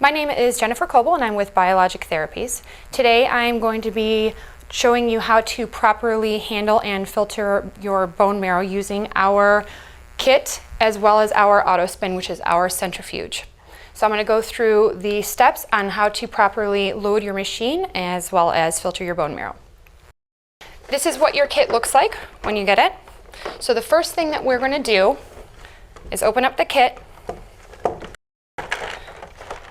My name is Jennifer Coble and I'm with Biologic Therapies. Today I'm going to be showing you how to properly handle and filter your bone marrow using our kit as well as our AutoSpin, which is our centrifuge. So I'm going to go through the steps on how to properly load your machine as well as filter your bone marrow. This is what your kit looks like when you get it. So the first thing that we're going to do is open up the kit.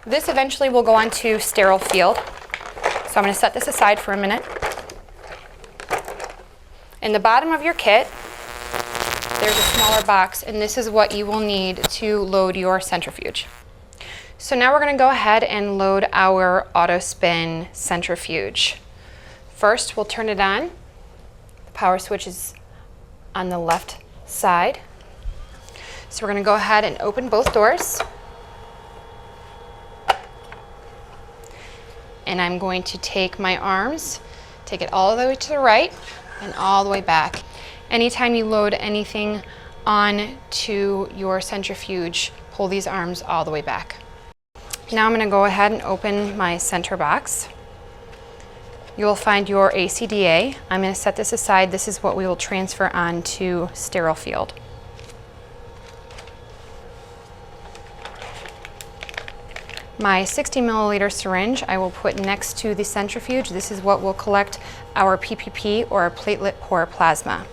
This eventually will go on to sterile field. So I'm going to set this aside for a minute. In the bottom of your kit, there's a smaller box, and this is what you will need to load your centrifuge. So now we're going to go ahead and load our AutoSpin centrifuge. First, we'll turn it on. The power switch is on the left side. So we're going to go ahead and open both doors. And I'm going to take my arms, take it all the way to the right and all the way back. Anytime you load anything on to your centrifuge, pull these arms all the way back. Now I'm going to go ahead and open my center box. You'll find your ACDA. I'm going to set this aside. This is what we will transfer on to sterile field. My 60 milliliter syringe I will put next to the centrifuge. This is what will collect our PPP or platelet poor plasma.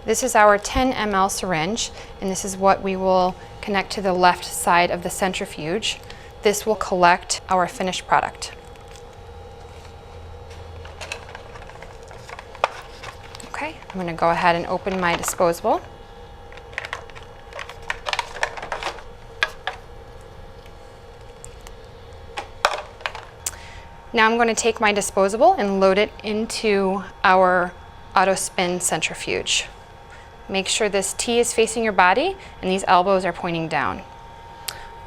This is our 10 ml syringe, and this is what we will connect to the left side of the centrifuge. This will collect our finished product. Okay, I'm going to go ahead and open my disposable. Now I'm going to take my disposable and load it into our AutoSpin centrifuge. Make sure this T is facing your body and these elbows are pointing down.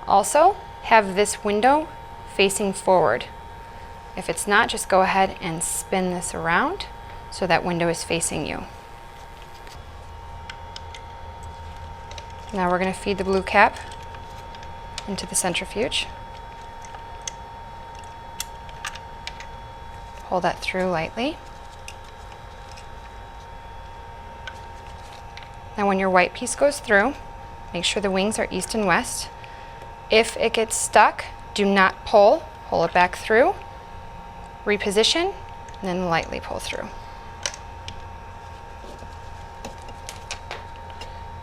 Also, have this window facing forward. If it's not, just go ahead and spin this around so that window is facing you. Now we're going to feed the blue cap into the centrifuge. Pull that through lightly. Now when your white piece goes through, make sure the wings are east and west. If it gets stuck, do not pull. Pull it back through, reposition, and then lightly pull through.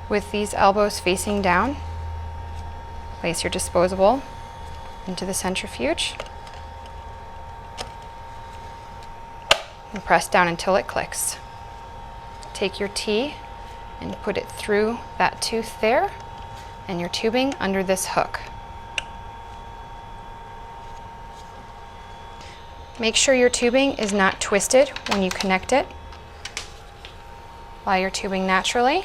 With these elbows facing down, place your disposable into the centrifuge. And press down until it clicks. Take your T and put it through that tooth there and your tubing under this hook. Make sure your tubing is not twisted when you connect it. Allow your tubing naturally.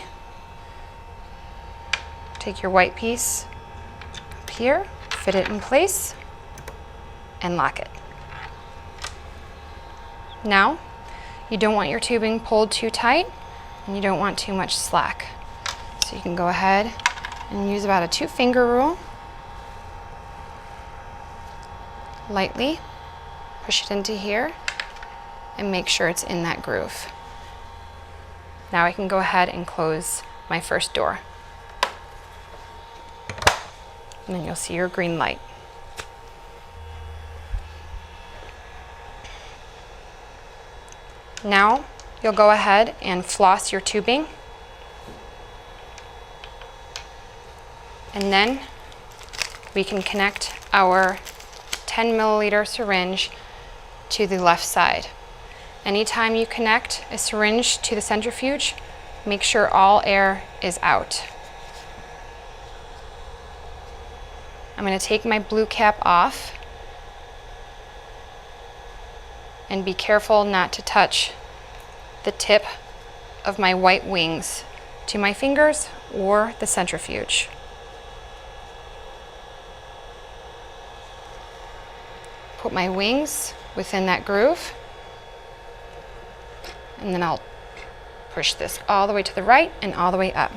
Take your white piece up here, fit it in place, and lock it. Now, you don't want your tubing pulled too tight and you don't want too much slack. So you can go ahead and use about a 2-finger rule. Lightly push it into here and make sure it's in that groove. Now I can go ahead and close my first door. And then you'll see your green light. Now, you'll go ahead and floss your tubing. And then we can connect our 10 milliliter syringe to the left side. Anytime you connect a syringe to the centrifuge, make sure all air is out. I'm going to take my blue cap off. And be careful not to touch the tip of my white wings to my fingers or the centrifuge. Put my wings within that groove, and then I'll push this all the way to the right and all the way up.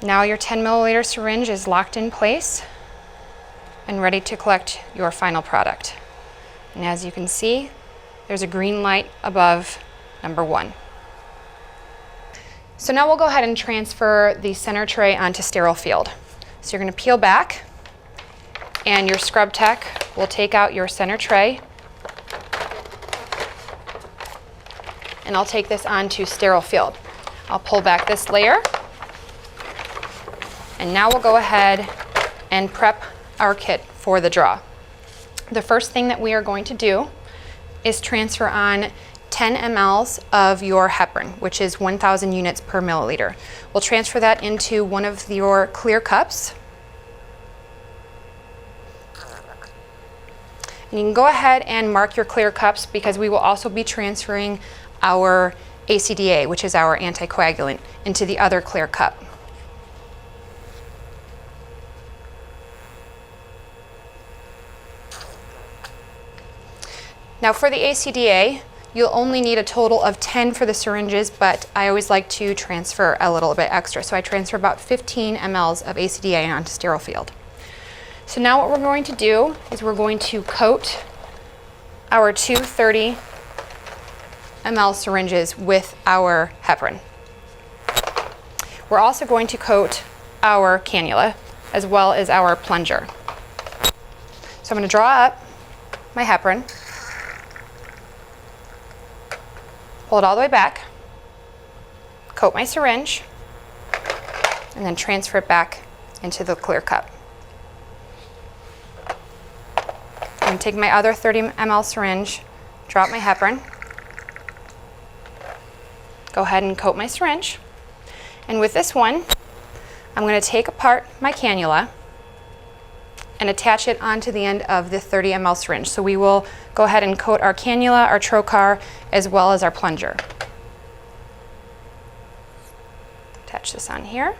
Now your 10 milliliter syringe is locked in place and ready to collect your final product. And as you can see, there's a green light above number 1. So now we'll go ahead and transfer the center tray onto sterile field. So you're going to peel back, and your scrub tech will take out your center tray, and I'll take this onto sterile field. I'll pull back this layer, and now we'll go ahead and prep our kit for the draw. The first thing that we are going to do is transfer on 10 mLs of your heparin, which is 1,000 units per milliliter. We'll transfer that into one of your clear cups. And you can go ahead and mark your clear cups because we will also be transferring our ACDA, which is our anticoagulant, into the other clear cup. Now for the ACDA, you'll only need a total of 10 for the syringes, but I always like to transfer a little bit extra. So I transfer about 15 mLs of ACDA onto sterile field. So now what we're going to do is we're going to coat our two 30 ml syringes with our heparin. We're also going to coat our cannula as well as our plunger. So I'm going to draw up my heparin, pull it all the way back, coat my syringe, and then transfer it back into the clear cup. I'm going to take my other 30 ml syringe, drop my heparin, go ahead and coat my syringe, and with this one, I'm going to take apart my cannula and attach it onto the end of the 30 ml syringe. So we will go ahead and coat our cannula, our trocar, as well as our plunger. Attach this on here.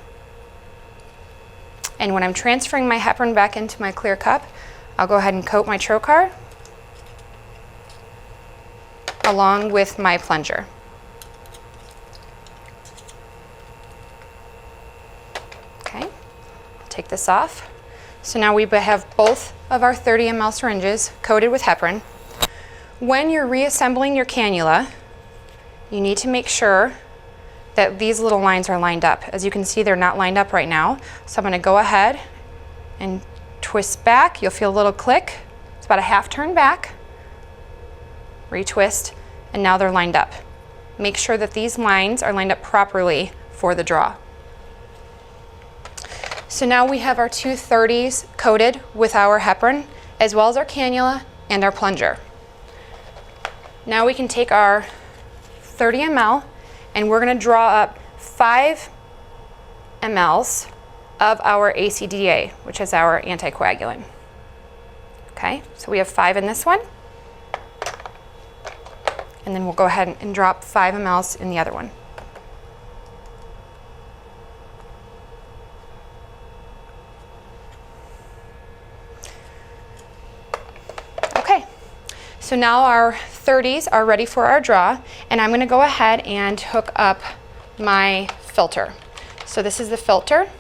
And when I'm transferring my heparin back into my clear cup, I'll go ahead and coat my trocar along with my plunger. Okay, I'll take this off. So now we have both of our 30 ml syringes coated with heparin. When you're reassembling your cannula, you need to make sure that these little lines are lined up. As you can see, they're not lined up right now. So I'm going to go ahead and twist back. You'll feel a little click. It's about a half turn back. Retwist, and now they're lined up. Make sure that these lines are lined up properly for the draw. So now we have our two 30s coated with our heparin, as well as our cannula and our plunger. Now we can take our 30 ml and we're going to draw up 5 mLs of our ACDA, which is our anticoagulant. Okay, so we have 5 in this one. And then we'll go ahead and drop 5 mLs in the other one. Okay, so now our 30s are ready for our draw, and I'm going to go ahead and hook up my filter. So this is the filter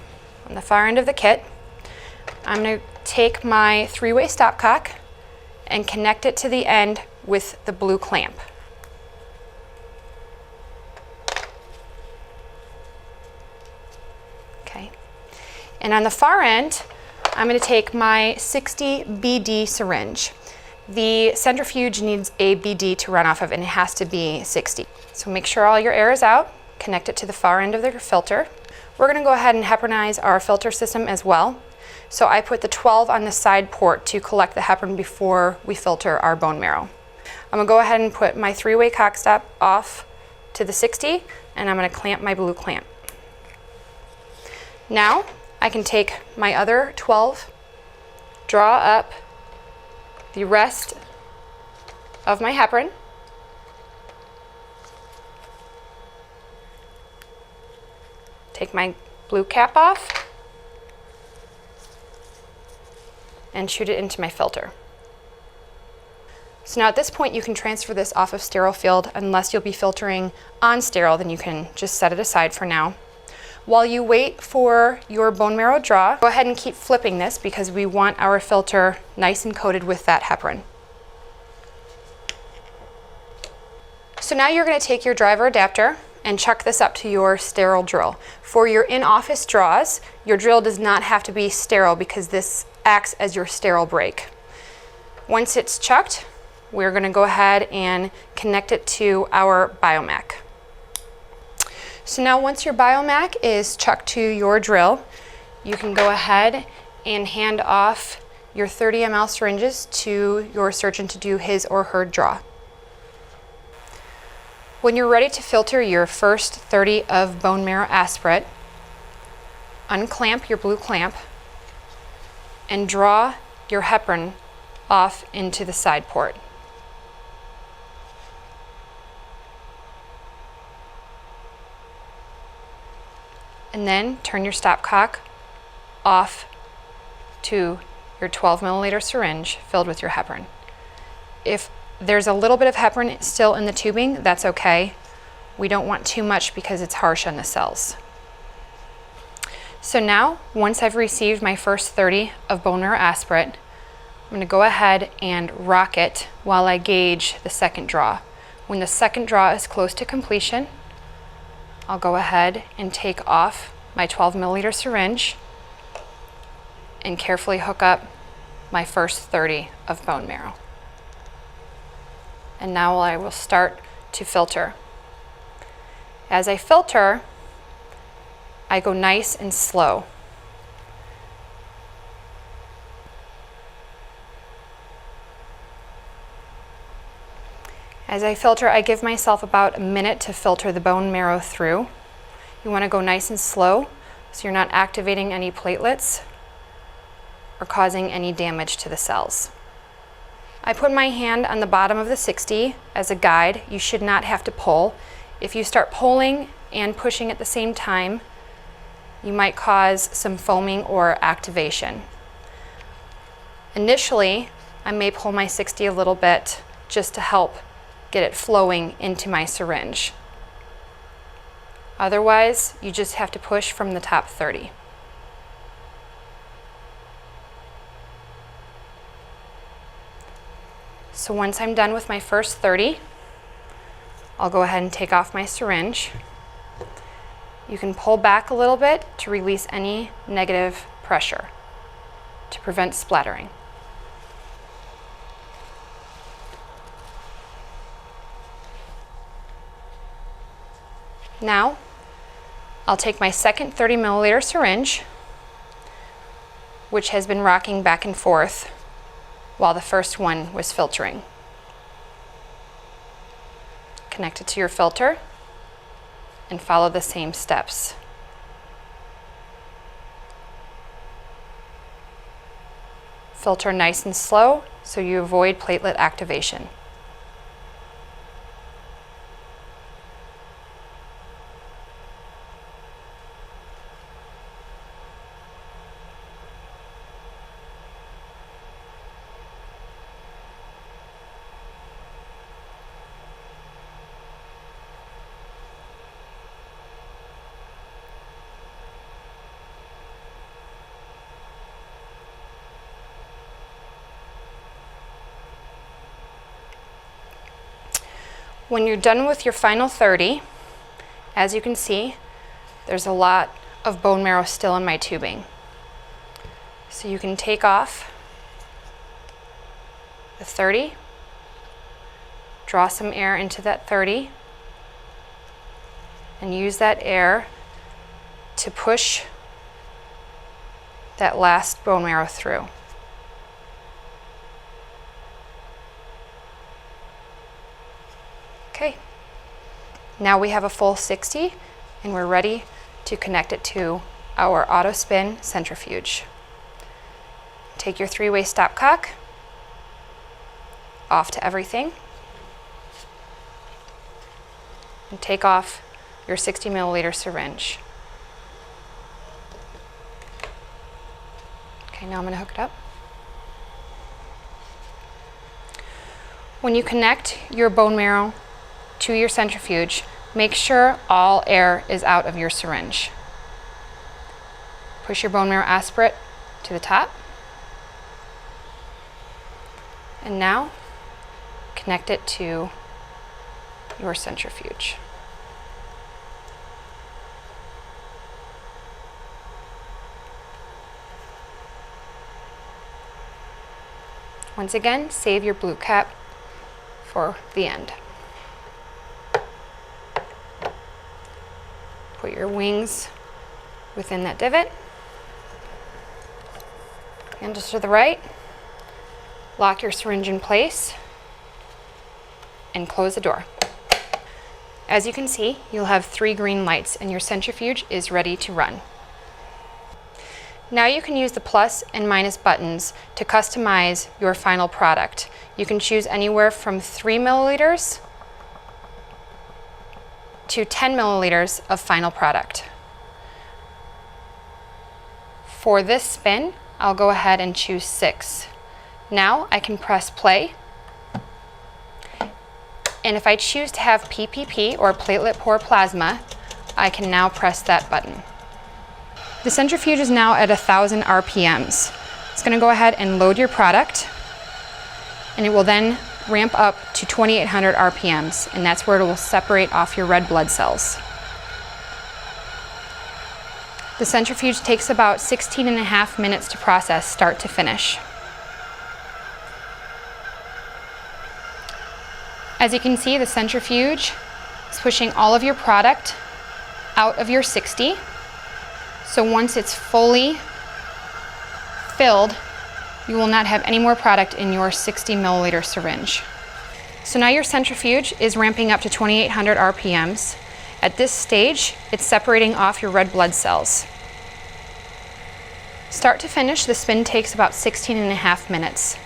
on the far end of the kit. I'm going to take my 3-way stopcock and connect it to the end with the blue clamp. Okay, and on the far end, I'm going to take my 60 BD syringe. The centrifuge needs a BD to run off of, and it has to be 60. So make sure all your air is out, connect it to the far end of the filter. We're going to go ahead and heparinize our filter system as well. So I put the 12 on the side port to collect the heparin before we filter our bone marrow. I'm going to go ahead and put my 3-way cock stop off to the 60, and I'm going to clamp my blue clamp. Now I can take my other 12, draw up the rest of my heparin, take my blue cap off, and shoot it into my filter. So now at this point you can transfer this off of sterile field. Unless you'll be filtering on sterile, then you can just set it aside for now. While you wait for your bone marrow draw, go ahead and keep flipping this because we want our filter nice and coated with that heparin. So now you're going to take your driver adapter and chuck this up to your sterile drill. For your in-office draws, your drill does not have to be sterile because this acts as your sterile brake. Once it's chucked, we're going to go ahead and connect it to our BMAC. So now once your BMAC is chucked to your drill, you can go ahead and hand off your 30 ml syringes to your surgeon to do his or her draw. When you're ready to filter your first 30 of bone marrow aspirate, unclamp your blue clamp and draw your heparin off into the side port. And then turn your stopcock off to your 12 milliliter syringe filled with your heparin. If there's a little bit of heparin still in the tubing, that's okay. We don't want too much because it's harsh on the cells. So now, once I've received my first 30 of bone marrow aspirate, I'm going to go ahead and rock it while I gauge the second draw. When the second draw is close to completion, I'll go ahead and take off my 12 milliliter syringe and carefully hook up my first 30 of bone marrow. And now I will start to filter. As I filter, I go nice and slow. As I filter, I give myself about a minute to filter the bone marrow through. You want to go nice and slow so you're not activating any platelets or causing any damage to the cells. I put my hand on the bottom of the 60 as a guide. You should not have to pull. If you start pulling and pushing at the same time, you might cause some foaming or activation. Initially, I may pull my 60 a little bit just to help get it flowing into my syringe. Otherwise, you just have to push from the top 30. So once I'm done with my first 30, I'll go ahead and take off my syringe. You can pull back a little bit to release any negative pressure to prevent splattering. Now, I'll take my second 30 milliliter syringe, which has been rocking back and forth while the first one was filtering. Connect it to your filter and follow the same steps. Filter nice and slow so you avoid platelet activation. When you're done with your final 30, as you can see, there's a lot of bone marrow still in my tubing. So you can take off the 30, draw some air into that 30, and use that air to push that last bone marrow through. Okay, now we have a full 60 and we're ready to connect it to our auto spin centrifuge. Take your 3-way stopcock off to everything and take off your 60 milliliter syringe. Okay, now I'm going to hook it up. When you connect your bone marrow to your centrifuge, make sure all air is out of your syringe. Push your bone marrow aspirate to the top. And now connect it to your centrifuge. Once again, save your blue cap for the end. Put your wings within that divot. Handles to the right. Lock your syringe in place and close the door. As you can see, you'll have 3 green lights and your centrifuge is ready to run. Now you can use the plus and minus buttons to customize your final product. You can choose anywhere from 3 milliliters to 10 milliliters of final product. For this spin, I'll go ahead and choose 6. Now I can press play. And if I choose to have PPP or platelet poor plasma, I can now press that button. The centrifuge is now at 1,000 RPMs. It's going to go ahead and load your product, and it will then ramp up to 2,800 RPMs, and that's where it will separate off your red blood cells. The centrifuge takes about 16.5 minutes to process start to finish. As you can see, the centrifuge is pushing all of your product out of your 60. So once it's fully filled, you will not have any more product in your 60 milliliter syringe. So now your centrifuge is ramping up to 2,800 RPMs. At this stage, it's separating off your red blood cells. Start to finish, the spin takes about 16.5 minutes.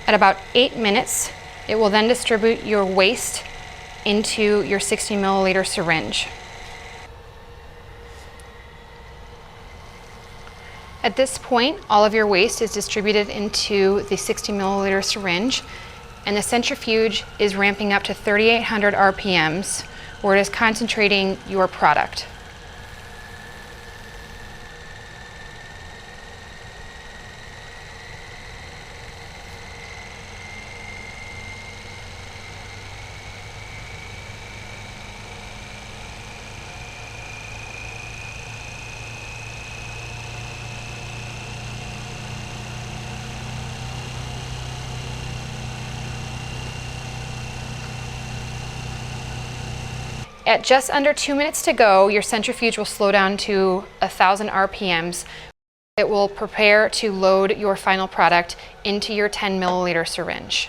At about 8 minutes, it will then distribute your waste into your 60 milliliter syringe. At this point, all of your waste is distributed into the 60 milliliter syringe, and the centrifuge is ramping up to 3,800 RPMs, where it is concentrating your product. At just under 2 minutes to go, your centrifuge will slow down to 1,000 RPMs. It will prepare to load your final product into your 10 milliliter syringe.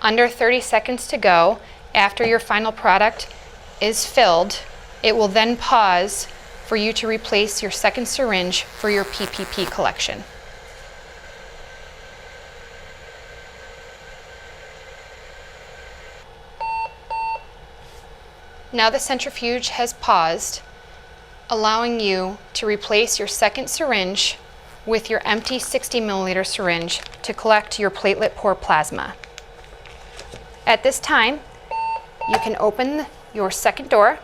Under 30 seconds to go, after your final product is filled, it will then pause for you to replace your second syringe for your PPP collection. Now the centrifuge has paused, allowing you to replace your second syringe with your empty 60 milliliter syringe to collect your platelet poor plasma. At this time, you can open your second door,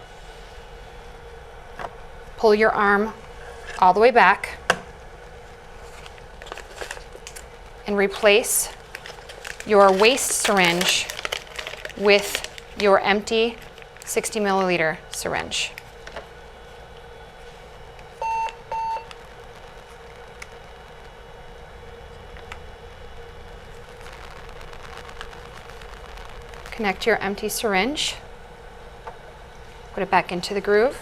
pull your arm all the way back, and replace your waste syringe with your empty 60 milliliter syringe. Connect your empty syringe, put it back into the groove,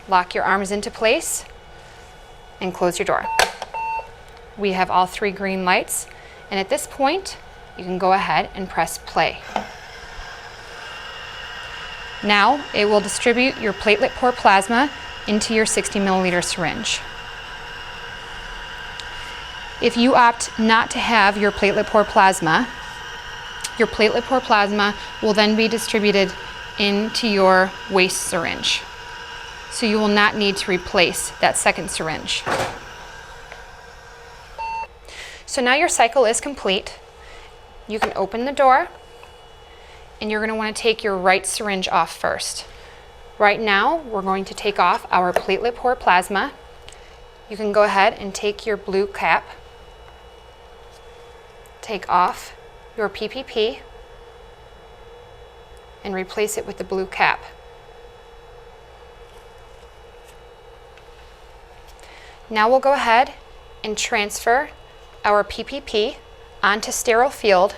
lock your arms into place, and close your door. We have all 3 green lights, and at this point, you can go ahead and press play. Now it will distribute your platelet poor plasma into your 60 milliliter syringe. If you opt not to have your platelet poor plasma will then be distributed into your waste syringe. So you will not need to replace that second syringe. So now your cycle is complete. You can open the door and you're going to want to take your right syringe off first. Right now, we're going to take off our platelet poor plasma. You can go ahead and take your blue cap, take off your PPP, and replace it with the blue cap. Now we'll go ahead and transfer our PPP onto sterile field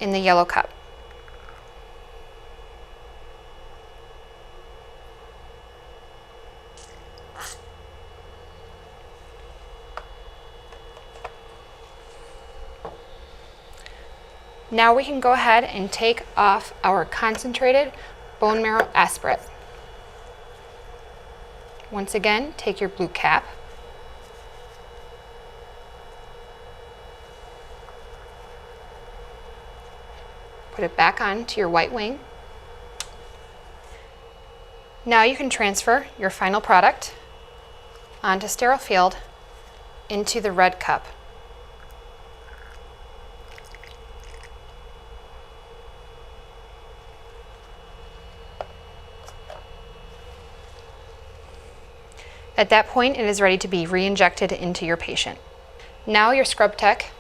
in the yellow cup. Now we can go ahead and take off our concentrated bone marrow aspirate. Once again, take your blue cap, put it back on to your white wing. Now you can transfer your final product onto sterile field into the red cup. At that point, it is ready to be re-injected into your patient. Now your scrub tech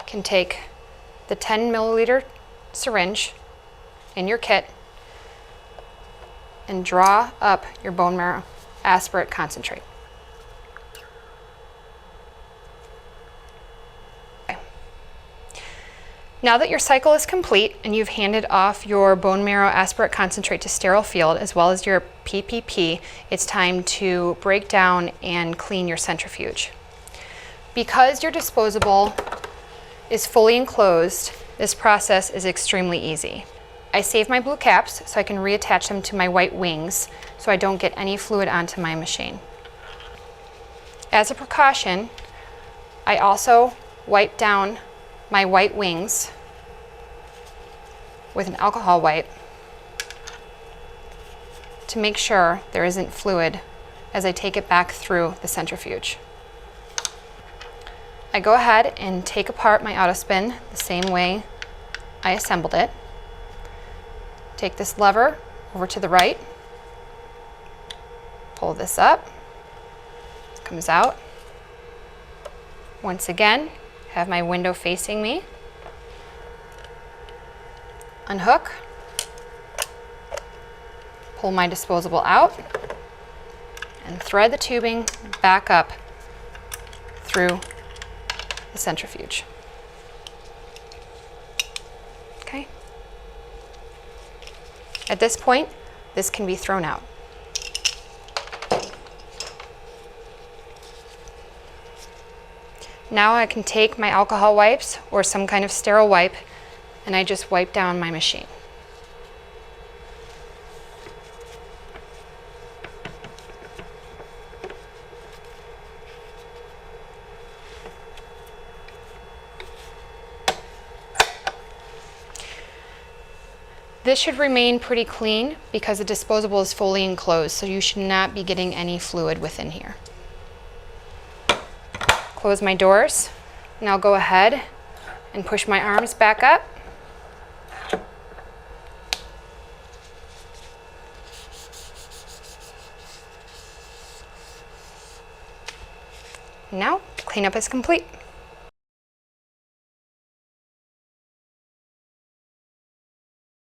can take the 10 milliliter syringe in your kit and draw up your bone marrow aspirate concentrate. Okay. Now that your cycle is complete and you've handed off your bone marrow aspirate concentrate to sterile field as well as your PPP, it's time to break down and clean your centrifuge. Because your disposable is fully enclosed, this process is extremely easy. I save my blue caps so I can reattach them to my white wings so I don't get any fluid onto my machine. As a precaution, I also wipe down my white wings with an alcohol wipe to make sure there isn't fluid as I take it back through the centrifuge. I go ahead and take apart my autospin the same way I assembled it. Take this lever over to the right, pull this up, it comes out. Once again, have my window facing me. Unhook, pull my disposable out, and thread the tubing back up through the centrifuge. Okay. At this point, this can be thrown out. Now I can take my alcohol wipes or some kind of sterile wipe and I just wipe down my machine. This should remain pretty clean because the disposable is fully enclosed, so you should not be getting any fluid within here. Close my doors, and I'll go ahead and push my arms back up. Now, cleanup is complete.